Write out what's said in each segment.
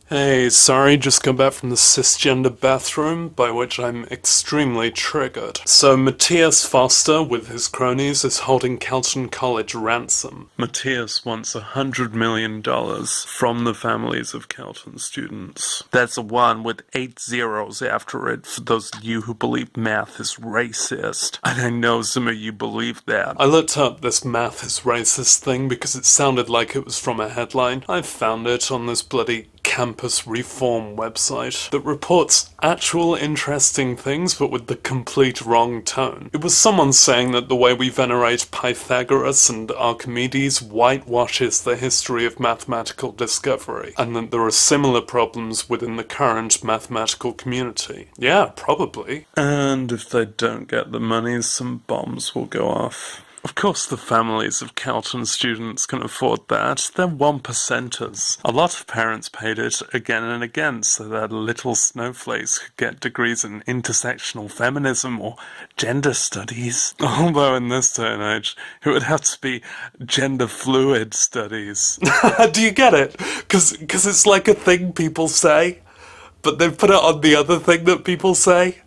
Hey, sorry, just got back from the cisgender bathroom, by which I'm extremely triggered. So Matthias Foster, with his cronies, is holding Kelton College ransom. Matthias wants $100 million from the families of Kelton students. That's a one with 8 zeros after it for those of you who believe math is racist. And I know some of you believe that. I looked up this math is racist thing because it sounded like it was from a headline. I found it on this bloody campus reform website that reports actual interesting things but with the complete wrong tone. It was someone saying that the way we venerate Pythagoras and Archimedes whitewashes the history of mathematical discovery, and that there are similar problems within the current mathematical community. Yeah, probably. And if they don't get the money, some bombs will go off. Of course the families of Kelton students can afford that. They're one percenters. A lot of parents paid it again and again so that little snowflakes could get degrees in intersectional feminism or gender studies. Although in this day and age, it would have to be gender fluid studies. Do you get it? Because it's like a thing people say, but they've put it on the other thing that people say.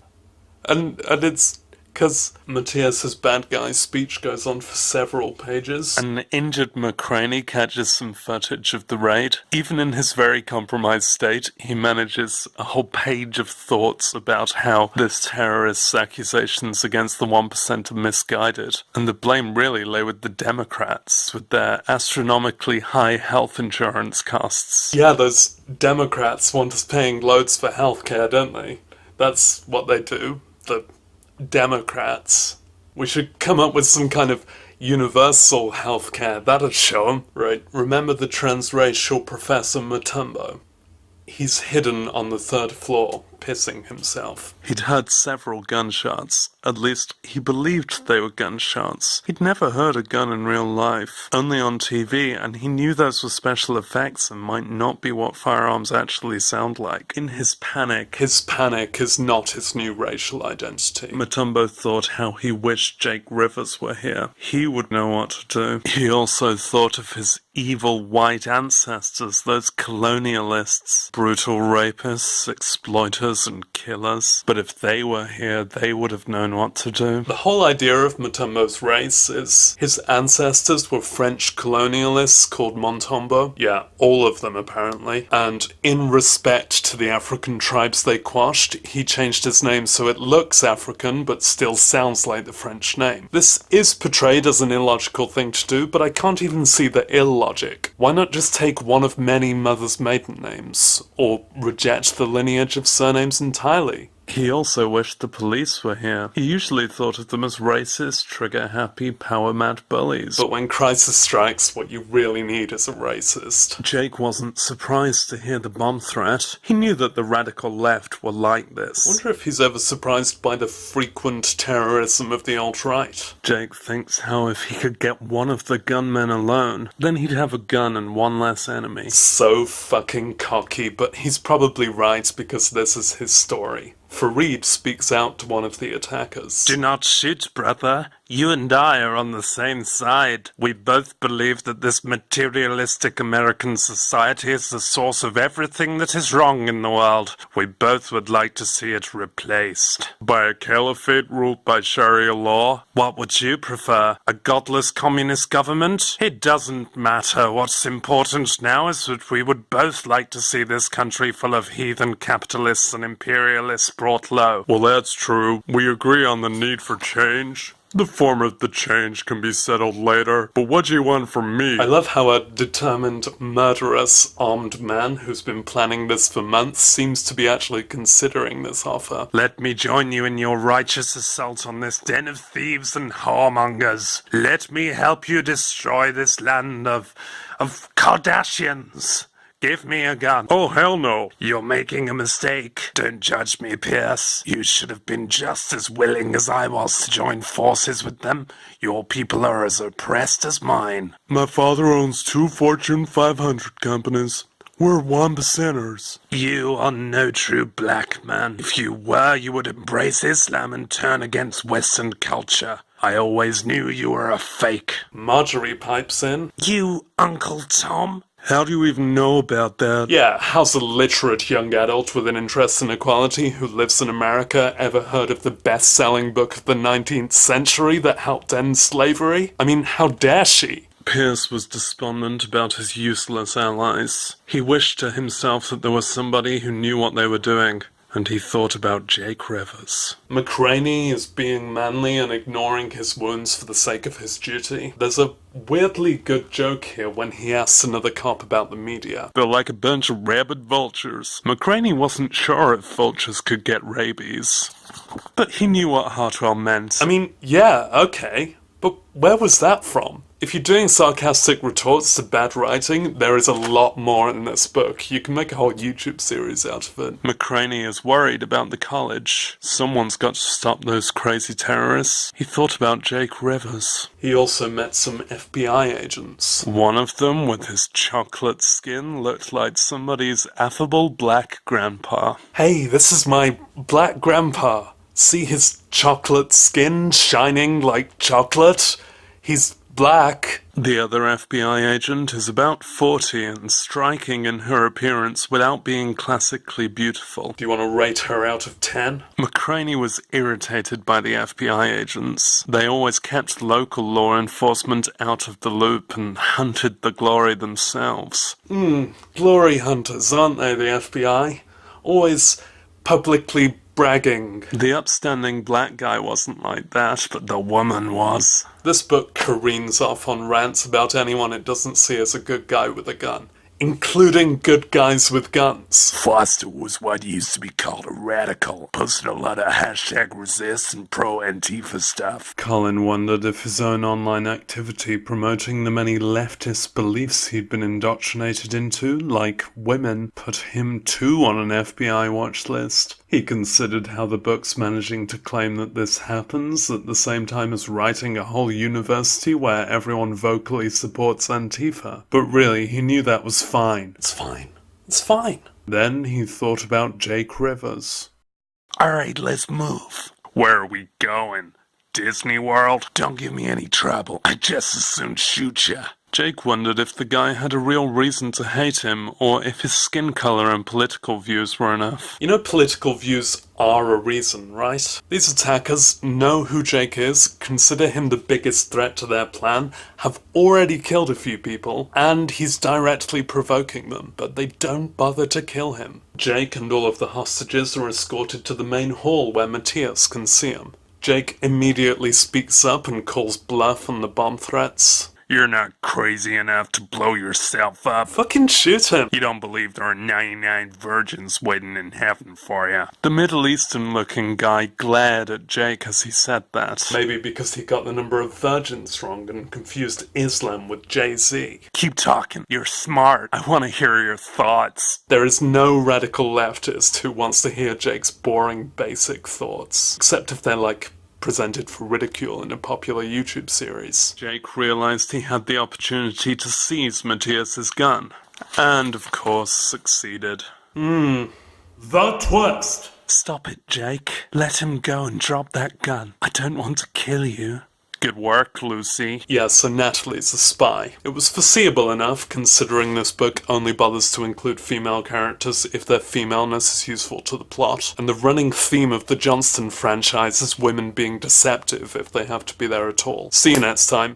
And it's because Matthias's bad guy speech goes on for several pages. An injured McCraney catches some footage of the raid. Even in his very compromised state, he manages a whole page of thoughts about how this terrorist's accusations against the 1% are misguided. And the blame really lay with the Democrats, with their astronomically high health insurance costs. Yeah, those Democrats want us paying loads for healthcare, don't they? That's what they do. The Democrats. We should come up with some kind of universal healthcare. That'd show 'em. Right. Remember the transracial Professor Mutombo? He's hidden on the 3rd floor, pissing himself. He'd heard several gunshots. At least, he believed they were gunshots. He'd never heard a gun in real life, only on TV, and he knew those were special effects and might not be what firearms actually sound like. In his panic is not his new racial identity. Mutombo thought how he wished Jake Rivers were here. He would know what to do. He also thought of his evil white ancestors, those colonialists, brutal rapists, exploiters, and killers. But if they were here, they would have known what to do. The whole idea of Mutombo's race is his ancestors were French colonialists called Montombo. Yeah, all of them apparently. And in respect to the African tribes they quashed, he changed his name so it looks African but still sounds like the French name. This is portrayed as an illogical thing to do, but I can't even see the illogic. Why not just take one of many mothers' maiden names? Or reject the lineage of surnames entirely? He also wished the police were here. He usually thought of them as racist, trigger-happy, power-mad bullies. But when crisis strikes, what you really need is a racist. Jake wasn't surprised to hear the bomb threat. He knew that the radical left were like this. I wonder if he's ever surprised by the frequent terrorism of the alt-right. Jake thinks how if he could get one of the gunmen alone, then he'd have a gun and one less enemy. So fucking cocky, but he's probably right because this is his story. Fareed speaks out to one of the attackers. Do not shoot, brother. You and I are on the same side. We both believe that this materialistic American society is the source of everything that is wrong in the world. We both would like to see it replaced. By a caliphate ruled by Sharia law? What would you prefer? A godless communist government? It doesn't matter. What's important now is that we would both like to see this country full of heathen capitalists and imperialists brought low. Well, that's true. We agree on the need for change. The form of the change can be settled later, but what do you want from me? I love how a determined, murderous, armed man who's been planning this for months seems to be actually considering this offer. Let me join you in your righteous assault on this den of thieves and whoremongers. Let me help you destroy this land of Kardashians. Give me a gun. Oh, hell no. You're making a mistake. Don't judge me, Pierce. You should have been just as willing as I was to join forces with them. Your people are as oppressed as mine. My father owns 2 Fortune 500 companies. We're 1%ers. You are no true black man. If you were, you would embrace Islam and turn against Western culture. I always knew you were a fake. Marjorie pipes in. You, Uncle Tom? How do you even know about that? Yeah, how's a literate young adult with an interest in equality who lives in America ever heard of the best-selling book of the 19th century that helped end slavery? I mean, how dare she? Pierce was despondent about his useless allies. He wished to himself that there was somebody who knew what they were doing. And he thought about Jake Rivers. McCraney is being manly and ignoring his wounds for the sake of his duty. There's a weirdly good joke here when he asks another cop about the media. They're like a bunch of rabid vultures. McCraney wasn't sure if vultures could get rabies. But he knew what Hartwell meant. I mean, yeah, okay. But where was that from? If you're doing sarcastic retorts to bad writing, there is a lot more in this book. You can make a whole YouTube series out of it. McCraney is worried about the college. Someone's got to stop those crazy terrorists. He thought about Jake Rivers. He also met some FBI agents. One of them, with his chocolate skin, looked like somebody's affable black grandpa. Hey, this is my black grandpa. See his chocolate skin shining like chocolate? He's black. The other FBI agent is about 40 and striking in her appearance without being classically beautiful. Do you want to rate her out of 10? McCraney was irritated by the FBI agents. They always kept local law enforcement out of the loop and hunted the glory themselves. Glory hunters, aren't they, the FBI? Always publicly bragging. The upstanding black guy wasn't like that, but the woman was. This book careens off on rants about anyone it doesn't see as a good guy with a gun, including good guys with guns. Foster was what used to be called a radical, posted a lot of #resist and pro-Antifa stuff. Colin wondered if his own online activity promoting the many leftist beliefs he'd been indoctrinated into, like women, put him too on an FBI watch list. He considered how the book's managing to claim that this happens at the same time as writing a whole university where everyone vocally supports Antifa. But really, he knew that was fine. It's fine. It's fine. Then he thought about Jake Rivers. Alright, let's move. Where are we going? Disney World? Don't give me any trouble. I'd just as soon shoot ya. Jake wondered if the guy had a real reason to hate him, or if his skin color and political views were enough. You know, political views are a reason, right? These attackers know who Jake is, consider him the biggest threat to their plan, have already killed a few people, and he's directly provoking them, but they don't bother to kill him. Jake and all of the hostages are escorted to the main hall where Matthias can see him. Jake immediately speaks up and calls bluff on the bomb threats. You're not crazy enough to blow yourself up. Fucking shoot him. You don't believe there are 99 virgins waiting in heaven for you. The Middle Eastern looking guy glared at Jake as he said that. Maybe because he got the number of virgins wrong and confused Islam with Jay-Z. Keep talking. You're smart. I want to hear your thoughts. There is no radical leftist who wants to hear Jake's boring basic thoughts. Except if they're like presented for ridicule in a popular YouTube series. Jake realized he had the opportunity to seize Matthias's gun. And, of course, succeeded. The twist! Stop it, Jake. Let him go and drop that gun. I don't want to kill you. Good work, Lucy. Yeah, so Natalie's a spy. It was foreseeable enough, considering this book only bothers to include female characters if their femaleness is useful to the plot, and the running theme of the Johnston franchise is women being deceptive if they have to be there at all. See you next time.